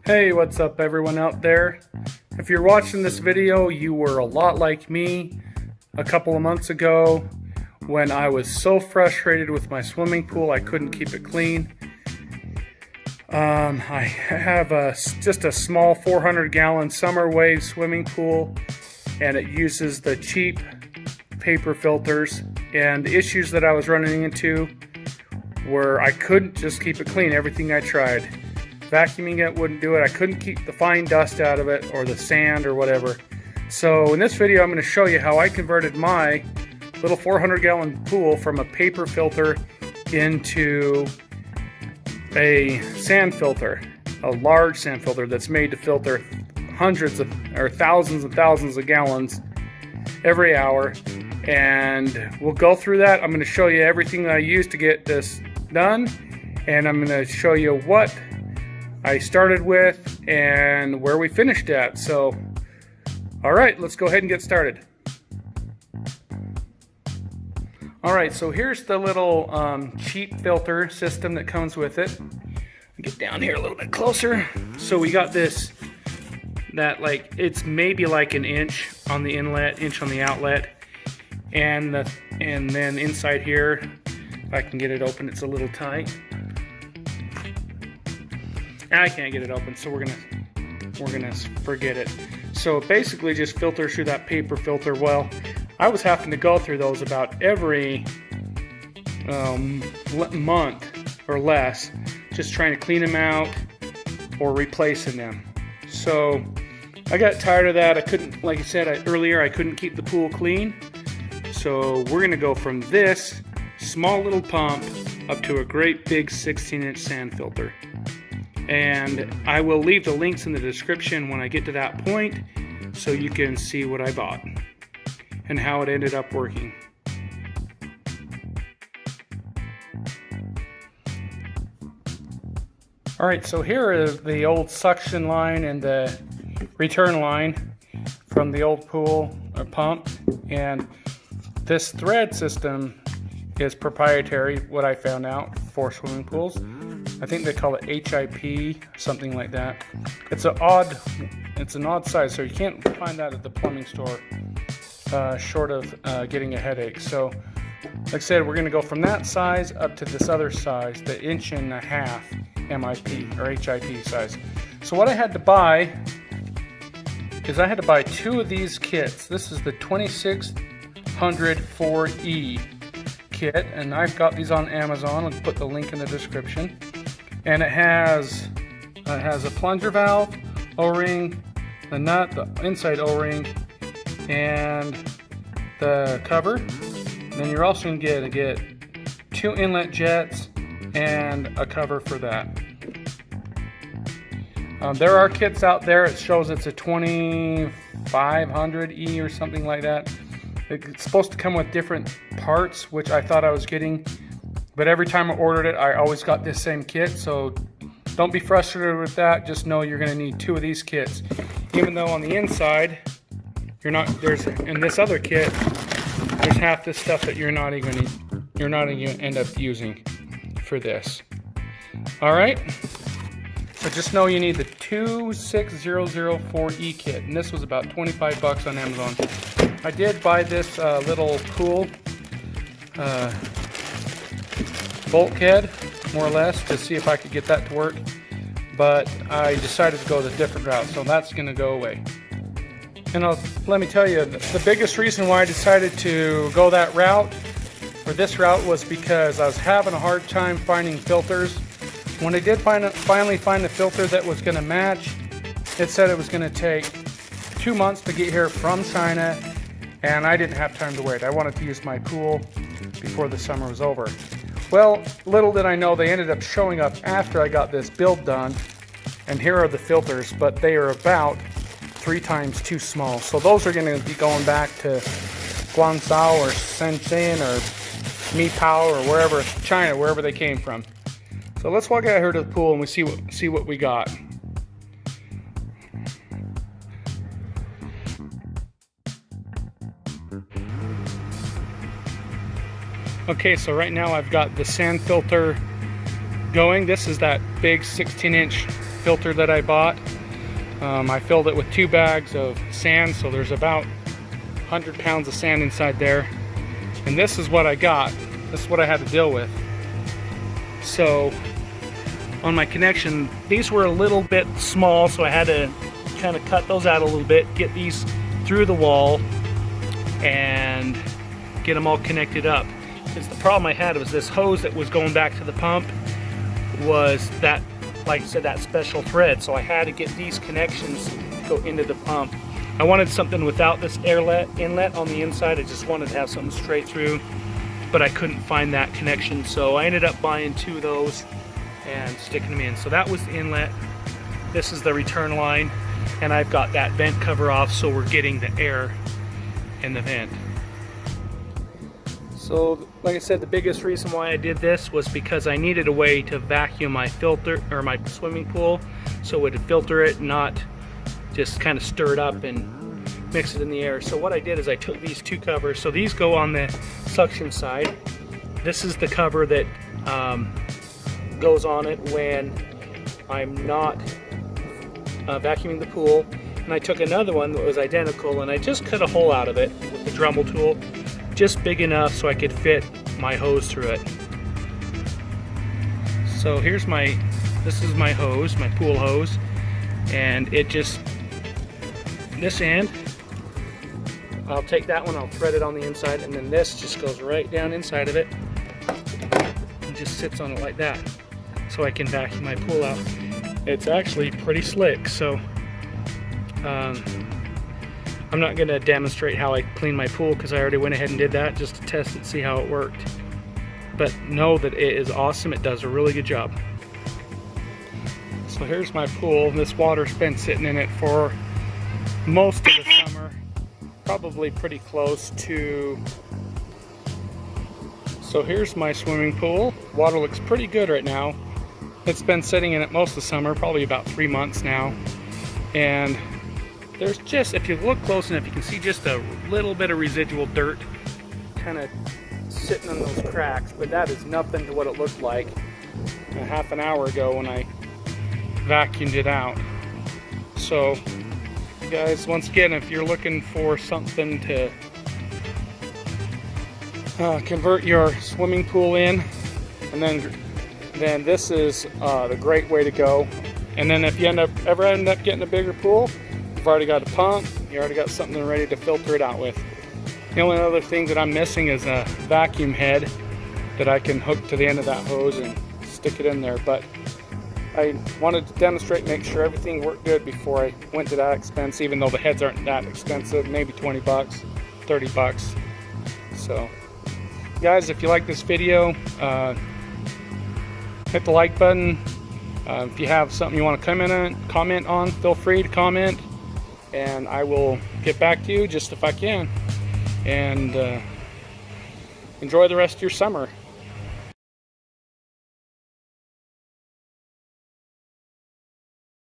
Hey, what's up everyone out there? If you're watching this video, you were a lot like me a couple of months ago when I was so frustrated with my swimming pool I couldn't keep it clean. I have just a small 400-gallon summer wave swimming pool, and it uses the cheap paper filters, and the issues that I was running into were I couldn't just keep it clean. Everything I tried. Vacuuming it wouldn't do it. I couldn't keep the fine dust out of it or the sand or whatever. So in this video I'm going to show you how I converted my little 400-gallon pool from a paper filter into a sand filter, a large sand filter that's made to filter hundreds of or thousands and thousands of gallons every hour. And we'll go through that. I'm going to show you everything that I used to get this done, and I'm going to show you what I started with and where we finished at. So, all right, let's go ahead and get started. All right, so here's the little cheap filter system that comes with it. Get down here a little bit closer. So we got this, that it's maybe like an inch on the inlet, inch on the outlet, and then inside here, if I can get it open, it's a little tight. I can't get it open, so we're gonna forget it. So it basically just filters through that paper filter. Well, I was having to go through those about every month or less, just trying to clean them out or replacing them. So I got tired of that. I couldn't, like I said earlier, I couldn't keep the pool clean. So we're gonna go from this small little pump up to a great big 16-inch sand filter. And I will leave the links in the description when I get to that point so you can see what I bought and how it ended up working. Alright, so here is the old suction line and the return line from the old pool or pump, and this thread system is proprietary, what I found out, for swimming pools. I think they call it HIP, something like that. It's an odd size, so you can't find that at the plumbing store, short of getting a headache. So, like I said, we're going to go from that size up to this other size, the 1.5 inch MIP or HIP size. So what I had to buy is I had to buy 2 of these kits. This is the 2600 4E kit, and I've got these on Amazon. I'll put the link in the description. And it has a plunger valve, O-ring, the nut, the inside O-ring, and the cover. And then you're also going to get 2 inlet jets and a cover for that. There are kits out there. It shows it's a 2500E or something like that. It's supposed to come with different parts, which I thought I was getting. But every time I ordered it, I always got this same kit, so don't be frustrated with that. Just know you're going to need 2 of these kits. Even though on the inside, in this other kit, there's half this stuff that you're not even going to end up using for this. All right. So just know you need the 26004E kit, and this was about 25 bucks on Amazon. I did buy this little cool bulkhead, more or less, to see if I could get that to work, but I decided to go the different route, so that's going to go away. And let me tell you, the biggest reason why I decided to go that route, or this route, was because I was having a hard time finding filters. When I did finally find a filter that was going to match, it said it was going to take 2 months to get here from China, and I didn't have time to wait. I wanted to use my pool before the summer was over. Well, little did I know, they ended up showing up after I got this build done, and here are the filters, but they are about 3 times too small. So those are going to be going back to Guangzhou or Shenzhen or Mipao or wherever, China, wherever they came from. So let's walk out here to the pool and we see what we got. Okay, so right now I've got the sand filter going. This is that big 16-inch filter that I bought. I filled it with 2 bags of sand, so there's about 100 pounds of sand inside there. And this is what I got. This is what I had to deal with. So on my connection, these were a little bit small, so I had to kind of cut those out a little bit, get these through the wall and get them all connected up. Because the problem I had was this hose that was going back to the pump was that, like I said, that special thread. So I had to get these connections to go into the pump. I wanted something without this inlet on the inside. I just wanted to have something straight through, but I couldn't find that connection. So I ended up buying 2 of those and sticking them in. So that was the inlet. This is the return line, and I've got that vent cover off, so we're getting the air in the vent. So like I said, the biggest reason why I did this was because I needed a way to vacuum my filter, or my swimming pool, so it would filter it, not just kind of stir it up and mix it in the air. So what I did is I took these 2 covers. So these go on the suction side. This is the cover that goes on it when I'm not vacuuming the pool. And I took another one that was identical, and I just cut a hole out of it with the Dremel tool, just big enough so I could fit my hose through it. So here's this is my hose, my pool hose, and it just, this end, I'll take that one, I'll thread it on the inside, and then this just goes right down inside of it and just sits on it like that, so I can vacuum my pool out. It's actually pretty slick, so I'm not going to demonstrate how I clean my pool because I already went ahead and did that just to test it, see how it worked. But know that it is awesome. It does a really good job. So here's my pool. This water's been sitting in it for most of the summer, probably pretty close to. So here's my swimming pool. Water looks pretty good right now. It's been sitting in it most of the summer, probably about 3 months now. And there's just, if you look close enough, you can see just a little bit of residual dirt kind of sitting on those cracks, but that is nothing to what it looked like a half an hour ago when I vacuumed it out. So guys, once again, if you're looking for something to convert your swimming pool in, and then this is the great way to go. And then if you ever end up getting a bigger pool, you've already got a pump, you already got something ready to filter it out with. The only other thing that I'm missing is a vacuum head that I can hook to the end of that hose and stick it in there. But I wanted to demonstrate, make sure everything worked good before I went to that expense, even though the heads aren't that expensive, maybe 20 bucks, 30 bucks. So guys, if you like this video, hit the like button. If you have something you want to comment on, feel free to comment, and I will get back to you just if I can. And enjoy the rest of your summer.